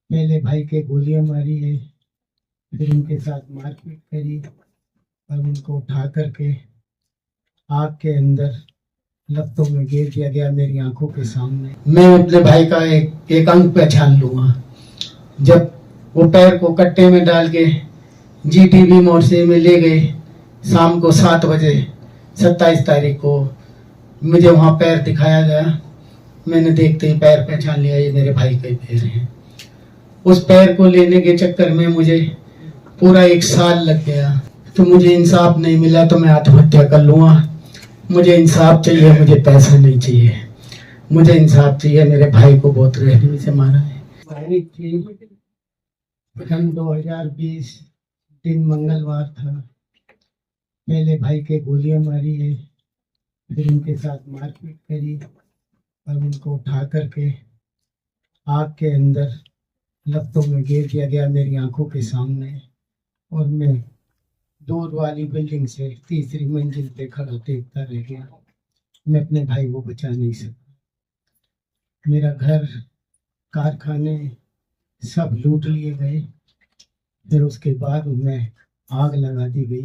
पहले भाई के गोलियां मारी है, फिर उनके साथ मारपीट करी और उनको उठा करके आग के अंदर लपटों में गिर दिया गया मेरी आंखों के सामने। मैं अपने भाई का एक अंग पहचान लूंगा। जब वो पैर को कट्टे में डाल के जीटीबी मोर्चे में ले गए शाम को 7 बजे 27 तारीख को, मुझे वहाँ पैर दिखाया गया। मैंने देखते ही पैर पहचान लिया, ये मेरे भाई के पैर हैं। उस पैर को लेने के चक्कर में मुझे पूरा 1 साल लग गया। तो मुझे इंसाफ नहीं मिला तो मैं आत्महत्या कर लूँगा। मुझे इंसाफ चाहिए, मुझे पैसा नहीं चाहिए। मुझे इंसाफ चाहिए। मेरे भाई को बहुत रहने से मारा है। भाई थी सन 2020 दिन मंगलवार था। पहले भाई के गोलियां मारी है, फिर उनके साथ मारपीट करी और उनको उठा करके आग के अंदर लपटों में गिर दिया गया मेरी आंखों के सामने। और मैं दूर वाली बिल्डिंग से 3री मंजिल पे खड़ा देखता रह गया। मैं अपने भाई को बचा नहीं सका। मेरा घर, कारखाने सब लूट लिए गए। फिर उसके बाद उनमें आग लगा दी गई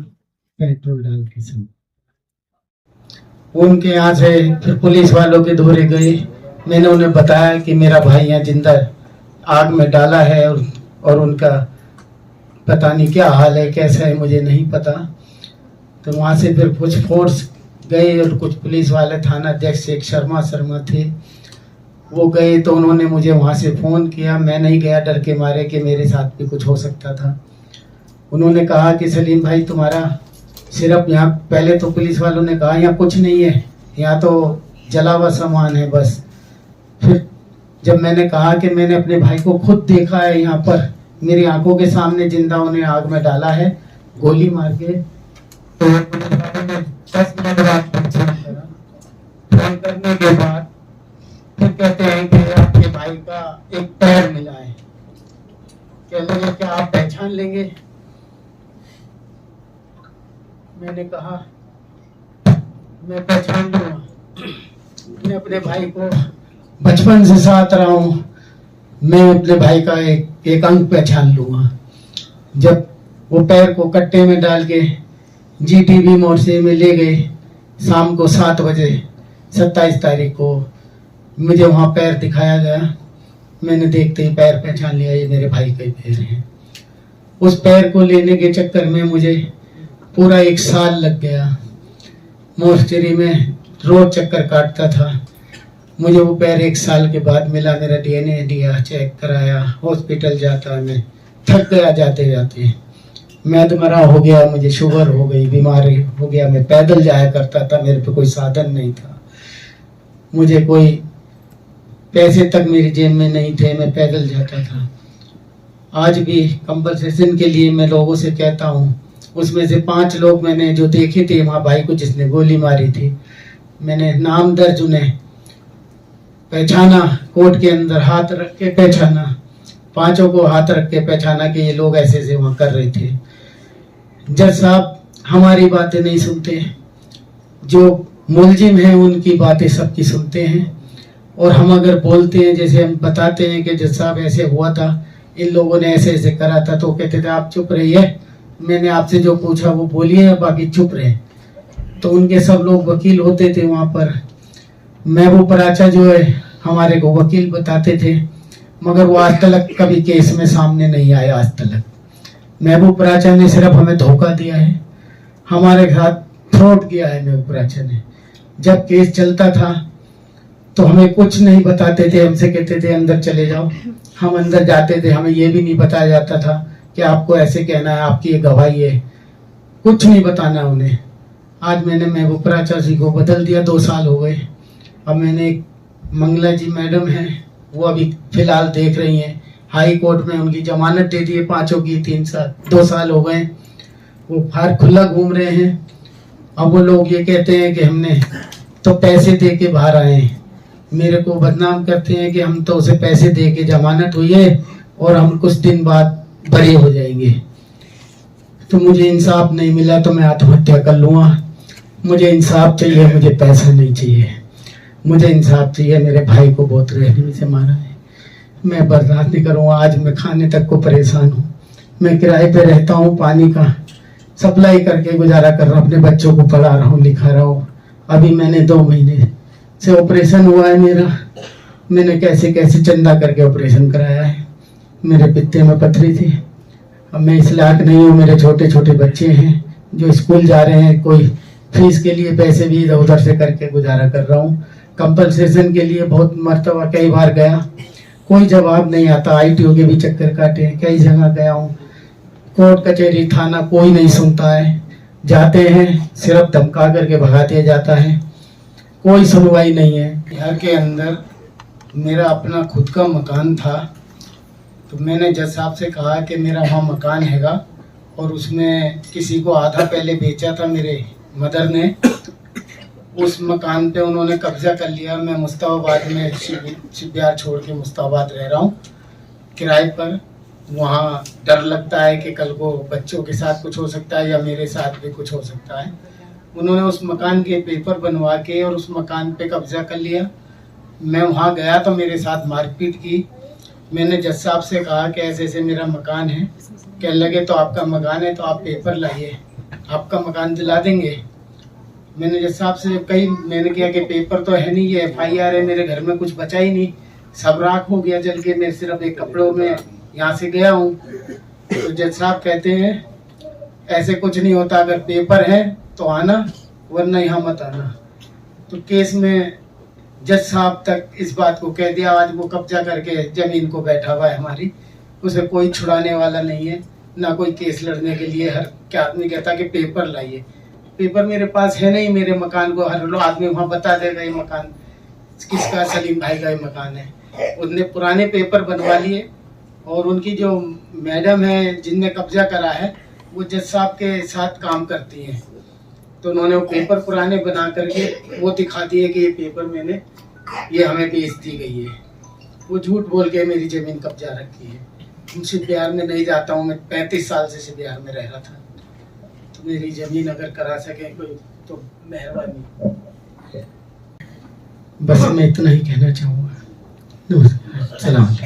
पेट्रोल डाल के सब। उनके यहाँ से फिर पुलिस वालों के दौरे गए। मैंने उन्हें बताया कि मेरा भाई यहाँ जिंदा आग में डाला है और उनका पता नहीं क्या हाल है, कैसा है, मुझे नहीं पता। तो वहाँ से फिर कुछ फोर्स गए और कुछ पुलिस वाले, थाना अध्यक्ष एक शर्मा थे, वो गए। तो उन्होंने मुझे वहाँ से फ़ोन किया। मैं नहीं गया डर के मारे कि मेरे साथ भी कुछ हो सकता था। उन्होंने कहा कि सलीम भाई तुम्हारा सिर्फ यहाँ, पहले तो पुलिस वालों ने कहा यहाँ कुछ नहीं है, यहाँ तो जला हुआ सामान है बस। फिर जब मैंने कहा कि मैंने अपने भाई को खुद देखा है, यहाँ पर मेरी आंखों के सामने जिंदा उन्हें आग में डाला है गोली मार के, तो 10 मिनट बाद फोन करने के बाद फिर कहते हैं कि आपके भाई का एक पैर मिला है। कह लगे क्या आप पहचान लेंगे? मैंने कहा मैं पहचान लूंगा। मैं अपने भाई को बचपन से साथ रहा हूँ। मैं अपने भाई का एक अंग पहचान लूंगा। जब वो पैर को कट्टे में डाल के जीटीबी मोर्चे में ले गए शाम को 7 बजे 27 तारीख को, मुझे वहाँ पैर दिखाया गया। मैंने देखते ही पैर पहचान लिया, ये मेरे भाई के पैर हैं। उस पैर को लेने के चक्कर में मुझे पूरा 1 साल लग गया। मोर्चरी में रोज चक्कर काटता था। मुझे वो पैर 1 साल के बाद मिला। मेरा DNA दिया, चेक कराया, हॉस्पिटल जाता, मैं थक गया जाते जाते। मैदमरा हो गया, मुझे शुगर हो गई, बीमारी हो गया। मैं पैदल जाया करता था, मेरे पे कोई साधन नहीं था। मुझे कोई पैसे तक मेरी जेब में नहीं थे, मैं पैदल जाता था। आज भी कंपनसेशन के लिए मैं लोगों से कहता हूँ, उसमें से 5 लोग मैंने जो देखे थे वहाँ भाई को जिसने गोली मारी थी, मैंने नाम दर्ज उन्हें पहचाना, कोर्ट के अंदर हाथ रख के पहचाना, 5 को हाथ रख के पहचाना कि ये लोग ऐसे ऐसे वहाँ कर रहे थे। जज साहब हमारी बातें नहीं सुनते, जो मुलजिम हैं उनकी बातें सबकी सुनते हैं। और हम अगर बोलते हैं, जैसे हम बताते हैं कि जज साहब ऐसे हुआ था, इन लोगों ने ऐसे ऐसे करा था, तो कहते थे आप चुप रहिए, मैंने आपसे जो पूछा वो बोलिए, बाकी चुप रहे। तो उनके सब लोग वकील होते थे वहाँ पर। महबूब पराचा जो है हमारे को वकील बताते थे, मगर वो आज तक कभी केस में सामने नहीं आया। आज तक महबूब पराचा ने सिर्फ हमें धोखा दिया है, हमारे साथ फ्रॉड किया है महबूब पराचा ने। जब केस चलता था तो हमें कुछ नहीं बताते थे, हमसे कहते थे अंदर चले जाओ। हम अंदर जाते थे, हमें ये भी नहीं बताया जाता था कि आपको ऐसे कहना है, आपकी ये गवाही है, कुछ नहीं बताना उन्हें। आज मैंने महबूब पराचा जी को बदल दिया, 2 साल हो गए। अब मैंने एक मंगला जी मैडम हैं, वो अभी फिलहाल देख रही हैं, हाई कोर्ट में उनकी जमानत दे दी है 5 की, 2 साल हो गए। वो बाहर खुला घूम रहे हैं। अब वो लोग ये कहते हैं कि हमने तो पैसे दे के बाहर आए हैं, मेरे को बदनाम करते हैं कि हम तो उसे पैसे दे के जमानत हुई है और हम कुछ दिन बाद बरी हो जाएंगे। तो मुझे इंसाफ नहीं मिला तो मैं आत्महत्या कर लूँगा। मुझे इंसाफ चाहिए, मुझे पैसा नहीं चाहिए। मुझे इंसाफ चाहिए। मेरे भाई को बहुत रहने से मारा है। मैं बर्दाश्त नहीं करूँगा। आज मैं खाने तक को परेशान हूँ। मैं किराए पे रहता हूँ, पानी का सप्लाई करके गुजारा कर रहा हूँ, अपने बच्चों को पढ़ा रहा हूँ, लिखा रहा हूँ। अभी मैंने 2 महीने से ऑपरेशन हुआ है मेरा। मैंने कैसे कैसे चंदा करके ऑपरेशन कराया है। मेरे पित्ते में पथरी थी। अब मैं इस लायक नहीं हूँ। मेरे छोटे छोटे बच्चे हैं जो स्कूल जा रहे हैं, कोई फीस के लिए पैसे भी इधर उधर से करके गुजारा कर रहा हूँ। कंपनसेशन के लिए बहुत मरतबा कई बार गया, कोई जवाब नहीं आता। ITO के भी चक्कर काटे, कई जगह गया हूँ, कोर्ट कचहरी थाना, कोई नहीं सुनता है। जाते हैं सिर्फ धमका करके भगा दिया जाता है, कोई सुनवाई नहीं है। घर के अंदर मेरा अपना खुद का मकान था, तो मैंने जज साहब से कहा कि मेरा वहाँ मकान हैगा और उसमें किसी को आधा पहले बेचा था मेरे मदर ने। उस मकान पे उन्होंने कब्जा कर लिया। मैं मुस्ताबाद में शिवबिहार छोड़ के मुस्ताबाद रह रहा हूँ किराए पर। वहाँ डर लगता है कि कल को बच्चों के साथ कुछ हो सकता है या मेरे साथ भी कुछ हो सकता है। उन्होंने उस मकान के पेपर बनवा के और उस मकान पे कब्जा कर लिया। मैं वहाँ गया तो मेरे साथ मारपीट की। मैंने जज साहब से कहा कि ऐसे ऐसे मेरा मकान है। कहने लगे तो आपका मकान है तो आप पेपर लाइए, आपका मकान दिला देंगे। मैंने जज साहब से मैंने किया कि पेपर तो है नहीं, ये FIR है, मेरे घर में कुछ बचा ही नहीं, सब राख हो गया जल के। मैं सिर्फ एक कपड़ों में यहाँ से गया हूँ। तो जज साहब कहते हैं ऐसे कुछ नहीं होता, अगर पेपर है तो आना, वरना यहाँ मत आना। तो केस में जज साहब तक इस बात को कह दिया। आज वो कब्जा करके जमीन को बैठा हुआ है हमारी, उसे कोई छुड़ाने वाला नहीं है, ना कोई केस लड़ने के लिए। हर क्या आदमी कहता कि पेपर लाइए, पेपर मेरे पास है नहीं। मेरे मकान को हर आदमी वहाँ बता देगा ये मकान किसका, सलीम भाई का ये मकान है। उनने पुराने पेपर बनवा लिए और उनकी जो मैडम है जिनने कब्जा करा है वो जज साहब के साथ काम करती हैं। तो उन्होंने वो पेपर पुराने बना करके वो दिखा दिए कि ये पेपर मैंने, ये हमें बेच दी गई है। वो झूठ बोल के मेरी ज़मीन कब्जा रखी है। शिवबिहार में नहीं जाता हूँ मैं, 35 साल से शिवबिहार में रह रहा था। तो मेरी ज़मीन अगर करा सके कोई तो मेहरबानी। बस मैं इतना ही कहना चाहूँगा। नमस्कार, सलाम।